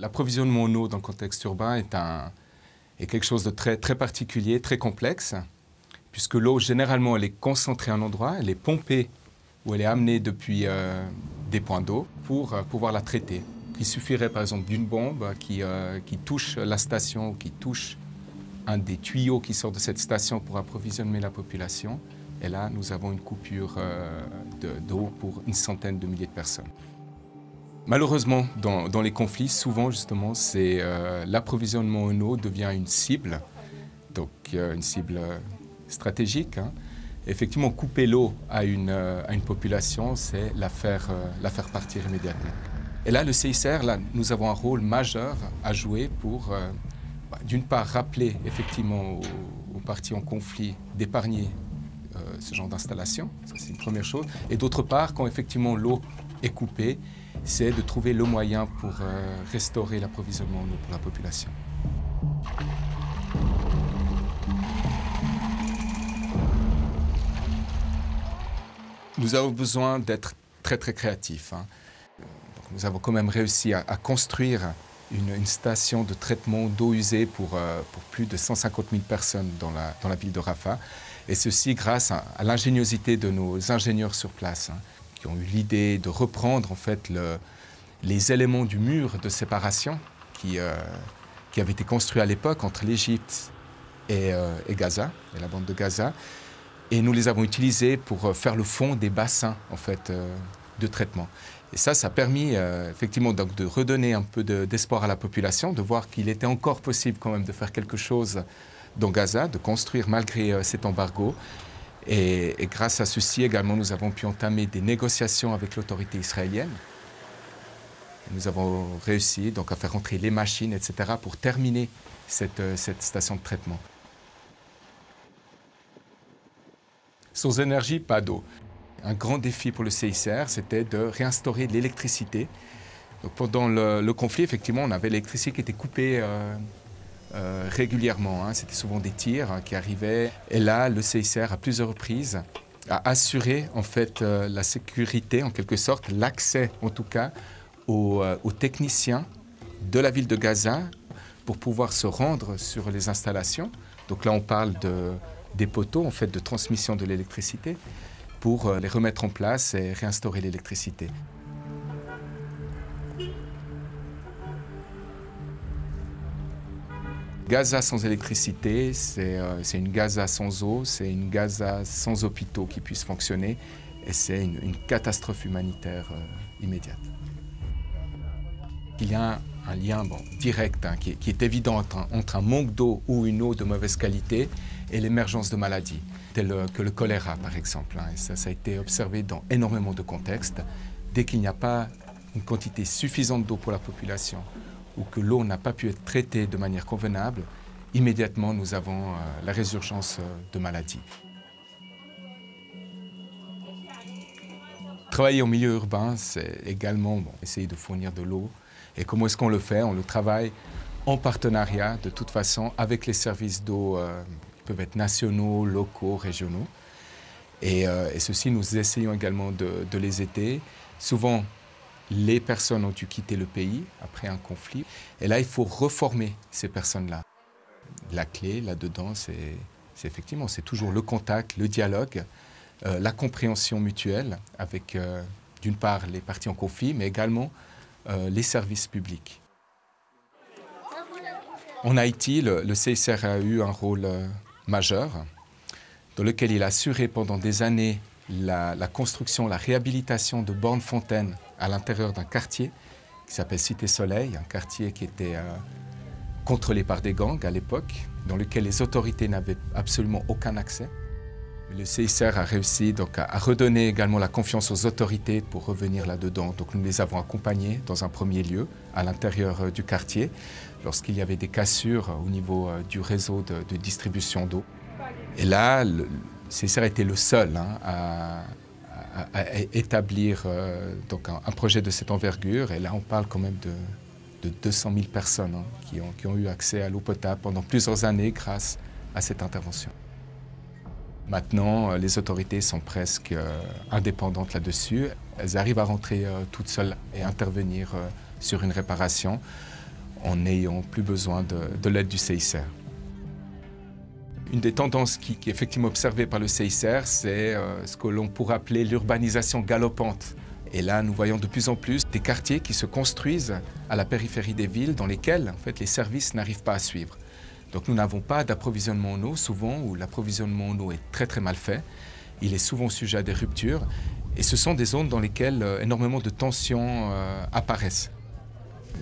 L'approvisionnement en eau dans le contexte urbain est quelque chose de très particulier, très complexe, puisque l'eau, généralement, elle est concentrée à un endroit, elle est pompée ou elle est amenée depuis des points d'eau pour pouvoir la traiter. Il suffirait, par exemple, d'une bombe qui touche la station ou qui touche un des tuyaux qui sort de cette station pour approvisionner la population. Et là, nous avons une coupure d'eau pour une centaine de milliers de personnes. Malheureusement, dans les conflits, souvent, justement, l'approvisionnement en eau devient une cible, donc une cible stratégique. Effectivement, couper l'eau à une population, c'est la faire partir immédiatement. Et là, le CICR, là, nous avons un rôle majeur à jouer pour, d'une part, rappeler effectivement aux parties en conflit d'épargner ce genre d'installation, ça c'est une première chose. Et d'autre part, quand effectivement l'eau est coupée, c'est de trouver le moyen pour restaurer l'approvisionnement en eau pour la population. Nous avons besoin d'être très créatifs. Donc, nous avons quand même réussi à construire une station de traitement d'eau usée pour plus de 150 000 personnes dans la ville de Rafah. Et ceci grâce à l'ingéniosité de nos ingénieurs sur place, qui ont eu l'idée de reprendre en fait les éléments du mur de séparation qui avait été construit à l'époque entre l'Égypte et Gaza, et la bande de Gaza. Et nous les avons utilisés pour faire le fond des bassins en fait, de traitement. Et ça a permis effectivement donc, de redonner un peu d'espoir à la population, de voir qu'il était encore possible quand même de faire quelque chose dans Gaza, de construire malgré cet embargo. Et grâce à ceci également, nous avons pu entamer des négociations avec l'autorité israélienne. Nous avons réussi donc, à faire entrer les machines, etc., pour terminer cette station de traitement. Sans énergie, pas d'eau. Un grand défi pour le CICR, c'était de réinstaurer l'électricité. Pendant le conflit, effectivement, on avait l'électricité qui était coupée régulièrement. C'était souvent des tirs qui arrivaient. Et là, le CICR, à plusieurs reprises, a assuré en fait, la sécurité, en quelque sorte, l'accès, en tout cas, aux techniciens de la ville de Gaza pour pouvoir se rendre sur les installations. Donc là, on parle des poteaux en fait, de transmission de l'électricité pour les remettre en place et réinstaurer l'électricité. Gaza sans électricité, c'est une Gaza sans eau, c'est une Gaza sans hôpitaux qui puissent fonctionner et c'est une catastrophe humanitaire immédiate. Il y a un lien direct qui est évident entre un manque d'eau ou une eau de mauvaise qualité et l'émergence de maladies, telles que le choléra par exemple. Et ça a été observé dans énormément de contextes. Dès qu'il n'y a pas une quantité suffisante d'eau pour la population ou que l'eau n'a pas pu être traitée de manière convenable, immédiatement nous avons la résurgence de maladies. Travailler en milieu urbain, c'est également essayer de fournir de l'eau. Et comment est-ce qu'on le fait? On le travaille en partenariat, de toute façon, avec les services d'eau qui peuvent être nationaux, locaux, régionaux. Et ceci, nous essayons également de les aider. Souvent, les personnes ont dû quitter le pays après un conflit. Et là, il faut reformer ces personnes-là. La clé, là-dedans, c'est effectivement, c'est toujours le contact, le dialogue, la compréhension mutuelle avec, d'une part, les parties en conflit, mais également les services publics. En Haïti, le CICR a eu un rôle majeur dans lequel il a assuré pendant des années la construction, la réhabilitation de bornes fontaines à l'intérieur d'un quartier qui s'appelle Cité Soleil, un quartier qui était contrôlé par des gangs à l'époque, dans lequel les autorités n'avaient absolument aucun accès. Le CICR a réussi donc, à redonner également la confiance aux autorités pour revenir là-dedans. Donc nous les avons accompagnés dans un premier lieu à l'intérieur du quartier lorsqu'il y avait des cassures au niveau du réseau de distribution d'eau. Et là, le CICR était le seul à établir donc un projet de cette envergure. Et là, on parle quand même de 200 000 personnes qui ont eu accès à l'eau potable pendant plusieurs années grâce à cette intervention. Maintenant, les autorités sont presque indépendantes là-dessus. Elles arrivent à rentrer toutes seules et intervenir sur une réparation. en n'ayant plus besoin de l'aide du CICR. Une des tendances qui est effectivement observée par le CICR, c'est ce que l'on pourrait appeler l'urbanisation galopante. Et là, nous voyons de plus en plus des quartiers qui se construisent à la périphérie des villes dans lesquels en fait, les services n'arrivent pas à suivre. Donc nous n'avons pas d'approvisionnement en eau, souvent, où l'approvisionnement en eau est très mal fait. Il est souvent sujet à des ruptures. Et ce sont des zones dans lesquelles énormément de tensions apparaissent.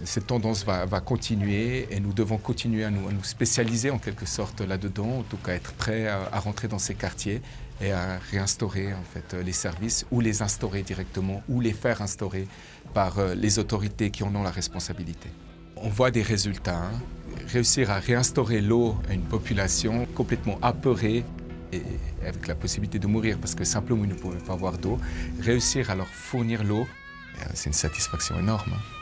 Cette tendance va continuer et nous devons continuer à nous spécialiser en quelque sorte là-dedans, en tout cas être prêts à rentrer dans ces quartiers et à réinstaurer en fait, les services ou les instaurer directement ou les faire instaurer par les autorités qui en ont la responsabilité. On voit des résultats, hein. Réussir à réinstaurer l'eau à une population complètement apeurée et avec la possibilité de mourir parce que simplement ils ne pouvaient pas avoir d'eau, réussir à leur fournir l'eau, c'est une satisfaction énorme. Hein.